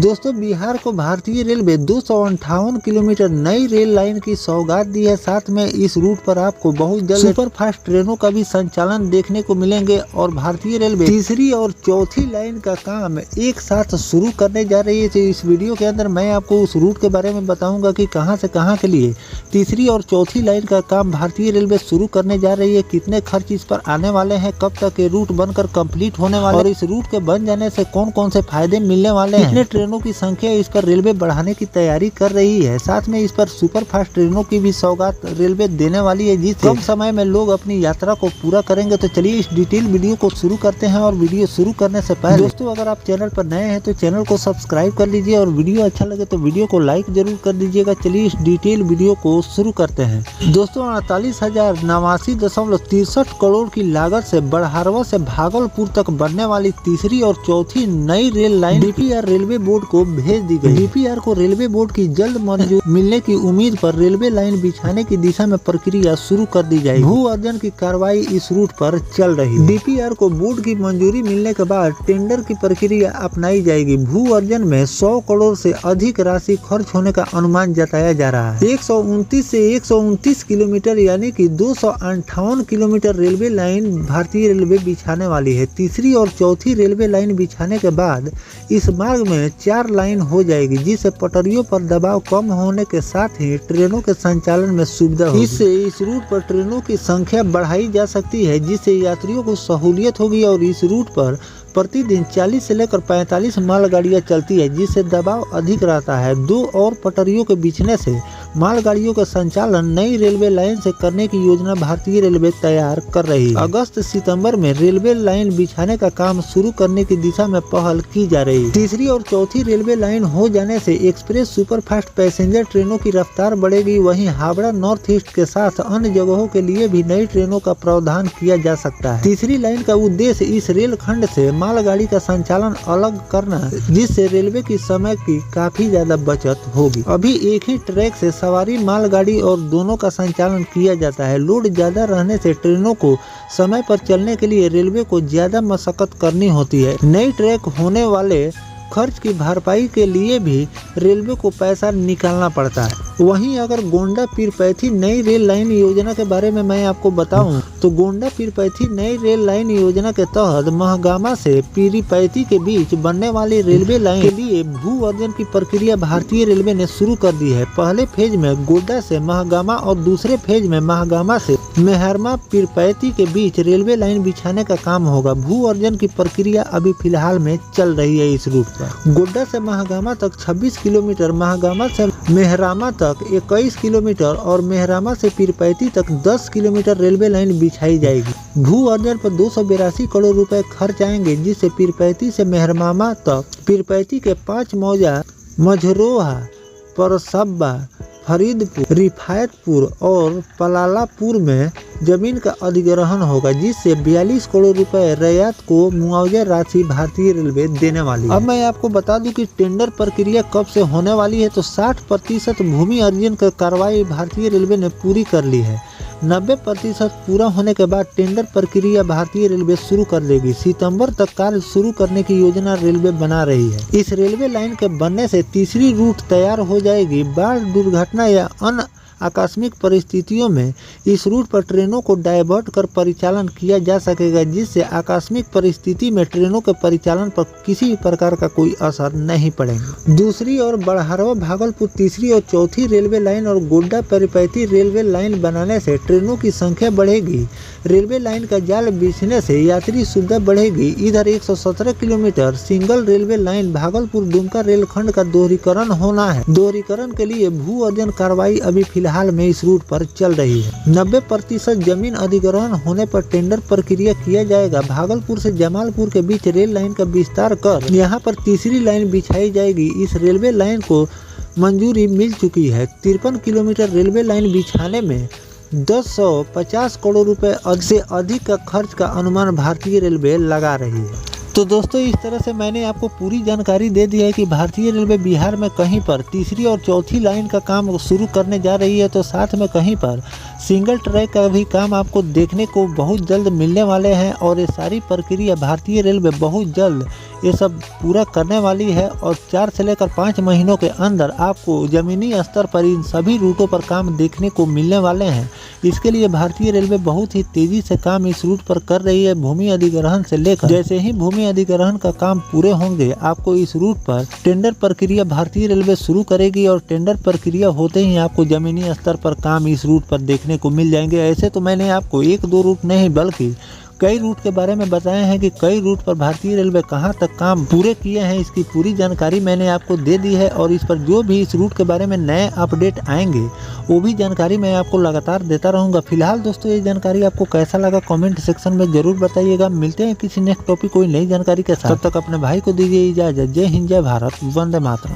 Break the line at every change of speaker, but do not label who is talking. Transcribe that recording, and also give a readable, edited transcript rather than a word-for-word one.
दोस्तों बिहार को भारतीय रेलवे 258 किलोमीटर नई रेल लाइन की सौगात दी है। साथ में इस रूट पर आपको बहुत जल्द सुपर फास्ट ट्रेनों का भी संचालन देखने को मिलेंगे और भारतीय रेलवे तीसरी और चौथी लाइन का काम एक साथ शुरू करने जा रही है। तो इस वीडियो के अंदर मैं आपको उस रूट के बारे में बताऊंगा कि कहां से कहां के लिए तीसरी और चौथी लाइन का काम भारतीय रेलवे शुरू करने जा रही है, कितने खर्च इस पर आने वाले हैं, कब तक ये रूट बनकर कंप्लीट होने वाले और इस रूट के बन जाने से कौन कौन से फायदे मिलने वाले हैं, कितने ट्रेनों की संख्या इस पर रेलवे बढ़ाने की तैयारी कर रही है। साथ में इस पर सुपर फास्ट ट्रेनों की भी सौगात रेलवे देने वाली है, जिससे कम समय में लोग अपनी यात्रा को पूरा करेंगे। तो चलिए इस डिटेल वीडियो को शुरू करते हैं। और वीडियो शुरू करने से पहले दोस्तों अगर आप चैनल पर नए हैं तो चैनल को सब्सक्राइब कर लीजिए और वीडियो अच्छा लगे तो वीडियो को लाइक जरूर कर दीजिएगा। चलिए इस डिटेल वीडियो को शुरू करते हैं। दोस्तों 48,089.63 करोड़ की लागत से बड़हरवा से भागलपुर तक बनने वाली तीसरी और चौथी नई rail line DPR railway board को भेज दी गई। डीपीआर को रेलवे बोर्ड की जल्द मंजूरी मिलने की उम्मीद पर रेलवे लाइन बिछाने की दिशा में प्रक्रिया शुरू कर दी जाएगी। भू अर्जन की कार्रवाई इस रूट पर चल रही है। डीपीआर को बोर्ड की मंजूरी मिलने के बाद टेंडर की प्रक्रिया अपनाई जाएगी। भू अर्जन में 100 करोड़ से अधिक राशि खर्च होने का अनुमान जताया जा रहा है। 129 से 129 किलोमीटर यानी कि 258 किलोमीटर रेलवे लाइन भारतीय रेलवे बिछाने वाली है। तीसरी और चौथी रेलवे लाइन बिछाने के बाद इस मार्ग में 4 लाइन हो जाएगी, जिससे पटरियों पर दबाव कम होने के साथ ही ट्रेनों के संचालन में सुविधा होगी। इससे इस रूट पर ट्रेनों की संख्या बढ़ाई जा सकती है, जिससे यात्रियों को सहूलियत होगी। और इस रूट पर प्रतिदिन 40 से लेकर 45 मालगाड़ियां चलती है, जिससे दबाव अधिक रहता है। 2 और पटरियों के बिछने से मालगाड़ियों का संचालन नई रेलवे लाइन से करने की योजना भारतीय रेलवे तैयार कर रही है। अगस्त सितंबर में रेलवे लाइन बिछाने का काम शुरू करने की दिशा में पहल की जा रही है। तीसरी और चौथी रेलवे लाइन हो जाने से एक्सप्रेस सुपरफास्ट पैसेंजर ट्रेनों की रफ्तार बढ़ेगी। वहीं हावड़ा नॉर्थ ईस्ट के साथ अन्य जगहों के लिए भी नई ट्रेनों का प्रावधान किया जा सकता है। तीसरी लाइन का उद्देश्य इस रेल खंड से मालगाड़ी का संचालन अलग करना है, जिससे रेलवे की समय की काफी ज्यादा बचत होगी। अभी एक ही ट्रैक से सवारी मालगाड़ी और दोनों का संचालन किया जाता है। लोड ज्यादा रहने से ट्रेनों को समय पर चलने के लिए रेलवे को ज्यादा मशक्कत करनी होती है। नई ट्रैक होने वाले खर्च की भरपाई के लिए भी रेलवे को पैसा निकालना पड़ता है। वहीं अगर गोंडा पीरपैंती नई रेल लाइन योजना के बारे में मैं आपको बताऊं तो गोंडा पीरपैंती नई रेल लाइन योजना के तहत महगामा से पीरपैंती के बीच बनने वाली रेलवे लाइन के लिए भू अर्जन की प्रक्रिया भारतीय रेलवे ने शुरू कर दी है। पहले फेज में गोड्डा से महगामा और दूसरे फेज में महगामा से मेहरमा पीरपैंती के बीच रेलवे लाइन बिछाने का काम होगा। भू अर्जन की प्रक्रिया अभी फिलहाल में चल रही है। इस रूट पर गोड्डा से महगामा तक 26 किलोमीटर, महगामा से मेहरामा तक 21 किलोमीटर और मेहरामा से पीरपैंती तक 10 किलोमीटर रेलवे लाइन बिछाई जाएगी। भू अर्जन पर 282 करोड़ रुपए खर्च आएंगे, जिससे पीरपैंती से मेहरामा तक पीरपैंती के 5 मौजा मझरोहा, परसब्बा, फरीदपुर, रिफायतपुर और पलालापुर में जमीन का अधिग्रहण होगा, जिससे 42 करोड़ रुपए रैयत को मुआवजा राशि भारतीय रेलवे देने वाली है। अब मैं आपको बता दूं कि टेंडर प्रक्रिया कब से होने वाली है। तो 60% भूमि अर्जन की कार्रवाई भारतीय रेलवे ने पूरी कर ली है। 90% पूरा होने के बाद टेंडर प्रक्रिया भारतीय रेलवे शुरू कर देगी। सितंबर तक कार्य शुरू करने की योजना रेलवे बना रही है। इस रेलवे लाइन के बनने से तीसरी रूट तैयार हो जाएगी। बाढ़, दुर्घटना या अन्य आकस्मिक परिस्थितियों में इस रूट पर ट्रेनों को डायवर्ट कर परिचालन किया जा सकेगा, जिससे आकस्मिक परिस्थिति में ट्रेनों के परिचालन पर किसी प्रकार का कोई असर नहीं पड़ेगा। दूसरी ओर बड़हरवा भागलपुर तीसरी और चौथी रेलवे लाइन और गोड्डा पीरपैंती रेलवे लाइन बनाने से ट्रेनों की संख्या बढ़ेगी। रेलवे लाइन का जाल बिछने से यात्री सुविधा बढ़ेगी। इधर 117 kilometre single railway line Bhagalpur Dumka रेलखंड का दोहरीकरण होना है। दोहरीकरण के लिए भू अर्जन कार्रवाई अभी फिलहाल में इस रूट पर चल रही है। 90% जमीन अधिग्रहण होने पर टेंडर प्रक्रिया किया जाएगा। भागलपुर से जमालपुर के बीच रेल लाइन का विस्तार कर यहां पर तीसरी लाइन बिछाई जाएगी। इस रेलवे लाइन को मंजूरी मिल चुकी है। 53 किलोमीटर रेलवे लाइन बिछाने में 250 करोड़ रुपए से अधिक का खर्च का अनुमान भारतीय रेलवे लगा रही है। तो दोस्तों इस तरह से मैंने आपको पूरी जानकारी दे दी है कि भारतीय रेलवे बिहार में कहीं पर तीसरी और चौथी लाइन का काम शुरू करने जा रही है, तो साथ में कहीं पर सिंगल ट्रैक का भी काम आपको देखने को बहुत जल्द मिलने वाले हैं। और ये सारी प्रक्रिया भारतीय रेलवे बहुत जल्द ये सब पूरा करने वाली है और 4 से लेकर 5 महीनों के अंदर आपको ज़मीनी स्तर पर इन सभी रूटों पर काम देखने को मिलने वाले हैं। इसके लिए भारतीय रेलवे बहुत ही तेज़ी से काम इस रूट पर कर रही है। भूमि अधिग्रहण से लेकर जैसे ही भूमि अधिग्रहण का काम पूरे होंगे, आपको इस रूट पर टेंडर प्रक्रिया भारतीय रेलवे शुरू करेगी और टेंडर प्रक्रिया होते ही आपको ज़मीनी स्तर पर काम इस रूट पर देखने को मिल जाएंगे। ऐसे तो मैंने आपको 1-2 रूट नहीं बल्कि कई रूट के बारे में बताए हैं कि कई रूट पर भारतीय रेलवे कहां तक काम पूरे किए हैं, इसकी पूरी जानकारी मैंने आपको दे दी है। और इस पर जो भी इस रूट के बारे में नए अपडेट आएंगे वो भी जानकारी मैं आपको लगातार देता रहूंगा। फिलहाल दोस्तों ये जानकारी आपको कैसा लगा कमेंट सेक्शन में जरूर बताइएगा। मिलते हैं किसी नेक्स्ट टॉपिक कोई नई जानकारी के साथ, तब तक अपने भाई को दीजिए इजाजत। जय हिंद, जय भारत, वंदे मातरम।